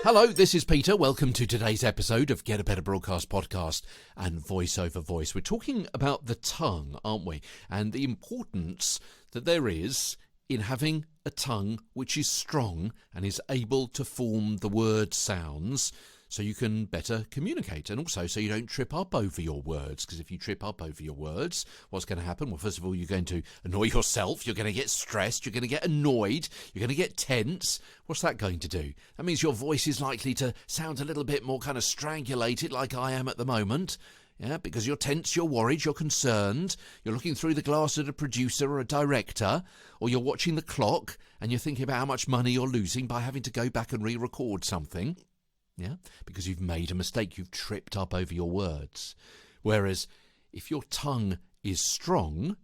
Hello, this is Peter. Welcome to today's episode of Get a Better Broadcast podcast and Voice Over Voice. We're talking about the tongue, aren't we? And the importance that there is in having a tongue which is strong and is able to form the word sounds so you can better communicate, and also so you don't trip up over your words, because if you trip up over your words, what's going to happen? Well, first of all, you're going to annoy yourself, you're going to get stressed, you're going to get annoyed, you're going to get tense. What's that going to do? That means your voice is likely to sound a little bit more kind of strangulated, like I am at the moment. Yeah, because you're tense, you're worried, you're concerned, you're looking through the glass at a producer or a director, or you're watching the clock and you're thinking about how much money you're losing by having to go back and re-record something. Yeah, because you've made a mistake, you've tripped up over your words. Whereas if your tongue is strong,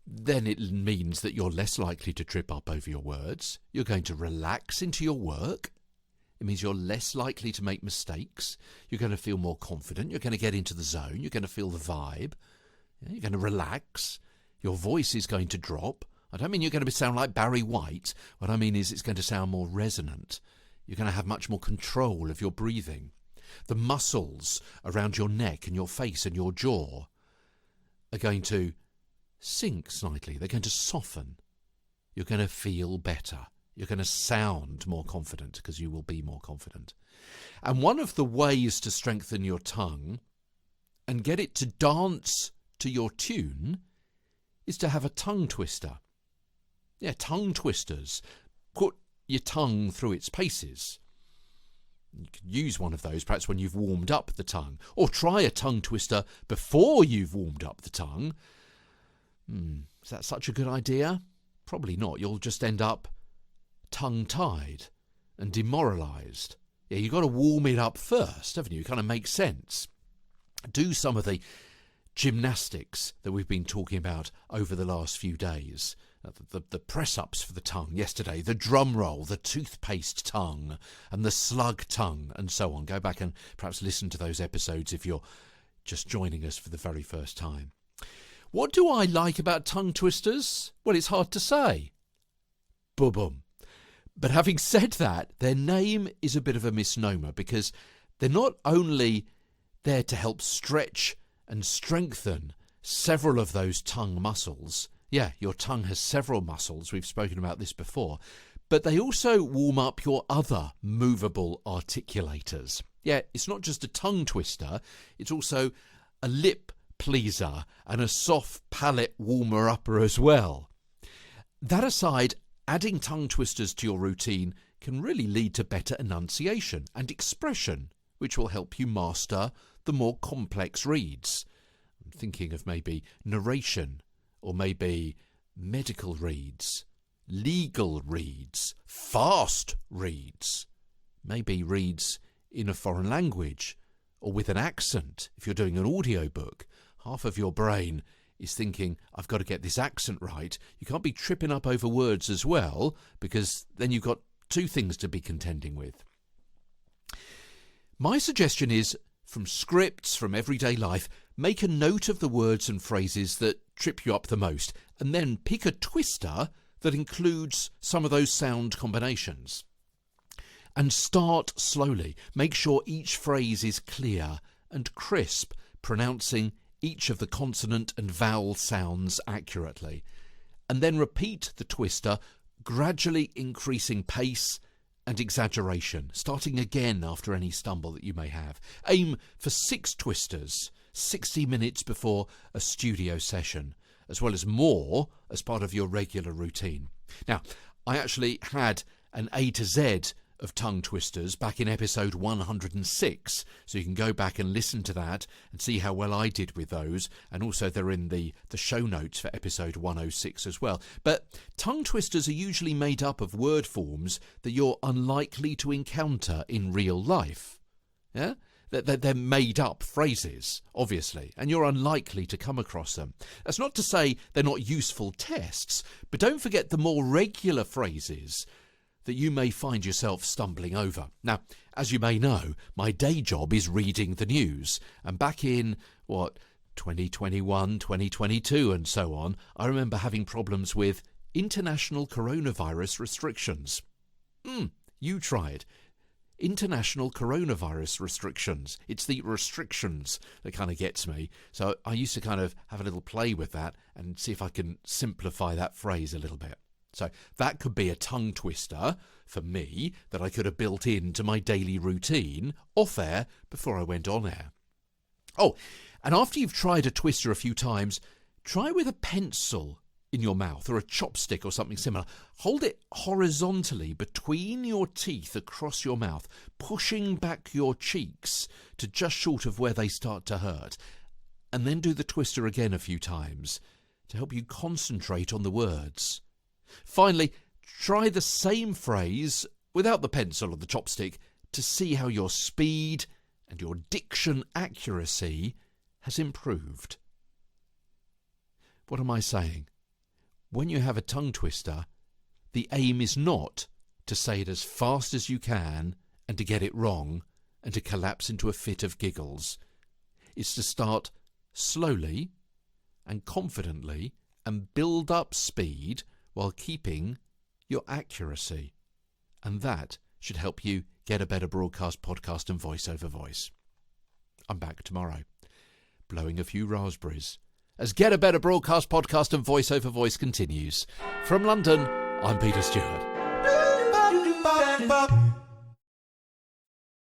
then it means that you're less likely to trip up over your words. You're going to relax into your work. It means you're less likely to make mistakes. You're going to feel more confident. You're going to get into the zone. You're going to feel the vibe. Yeah, you're going to relax. Your voice is going to drop. I don't mean you're going to sound like Barry White. What I mean is it's going to sound more resonant. You're going to have much more control of your breathing. The muscles around your neck and your face and your jaw are going to sink slightly. They're going to soften. You're going to feel better. You're going to sound more confident because you will be more confident. And one of the ways to strengthen your tongue and get it to dance to your tune is to have a tongue twister. Yeah, tongue twisters. Put your tongue through its paces. You could use one of those perhaps when you've warmed up the tongue, or try a tongue twister before you've warmed up the tongue. Is that such a good idea? Probably not. You'll just end up tongue-tied and demoralised. Yeah, you've got to warm it up first, haven't you? It kind of makes sense. Do some of the gymnastics that we've been talking about over the last few days. The press-ups for the tongue yesterday, the drum roll, the toothpaste tongue, and the slug tongue, and so on. Go back and perhaps listen to those episodes if you're just joining us for the very first time. What do I like about tongue twisters? Well, it's hard to say. Boom. But having said that, their name is a bit of a misnomer because they're not only there to help stretch and strengthen several of those tongue muscles. Yeah, your tongue has several muscles. We've spoken about this before. But they also warm up your other moveable articulators. Yeah, it's not just a tongue twister. It's also a lip pleaser and a soft palate warmer-upper as well. That aside, adding tongue twisters to your routine can really lead to better enunciation and expression, which will help you master the more complex reads. I'm thinking of maybe narration, or maybe medical reads, legal reads, fast reads, maybe reads in a foreign language or with an accent. If you're doing an audiobook, half of your brain is thinking, I've got to get this accent right. You can't be tripping up over words as well, because then you've got two things to be contending with. My suggestion is, from scripts, from everyday life, make a note of the words and phrases that trip you up the most, and then pick a twister that includes some of those sound combinations. And start slowly. Make sure each phrase is clear and crisp, pronouncing each of the consonant and vowel sounds accurately. And then repeat the twister, gradually increasing pace and exaggeration, starting again after any stumble that you may have. Aim for 6 twisters, 60 minutes before a studio session, as well as more as part of your regular routine. Now, I actually had an A to Z of tongue twisters back in episode 106, so you can go back and listen to that and see how well I did with those, and also they're in the show notes for episode 106 as well. But tongue twisters are usually made up of word forms that you're unlikely to encounter in real life. Yeah? They're made up phrases, obviously, and you're unlikely to come across them. That's not to say they're not useful tests, but don't forget the more regular phrases that you may find yourself stumbling over. Now, as you may know, my day job is reading the news, and back in, 2021, 2022 and so on, I remember having problems with international coronavirus restrictions. You try it. International coronavirus restrictions. It's the restrictions that kind of gets me. So I used to kind of have a little play with that and see if I can simplify that phrase a little bit. So that could be a tongue twister for me that I could have built into my daily routine off air before I went on air. Oh, and after you've tried a twister a few times, try with a pencil in your mouth or a chopstick or something similar. Hold it horizontally between your teeth across your mouth, pushing back your cheeks to just short of where they start to hurt. And then do the twister again a few times to help you concentrate on the words. Finally, try the same phrase without the pencil or the chopstick to see how your speed and your diction accuracy has improved. What am I saying? When you have a tongue twister, the aim is not to say it as fast as you can and to get it wrong and to collapse into a fit of giggles. It's to start slowly and confidently and build up speed while keeping your accuracy. And that should help you get a better broadcast, podcast and voice over voice. I'm back tomorrow, blowing a few raspberries, as Get a Better Broadcast, Podcast and Voice over Voice continues. From London, I'm Peter Stewart.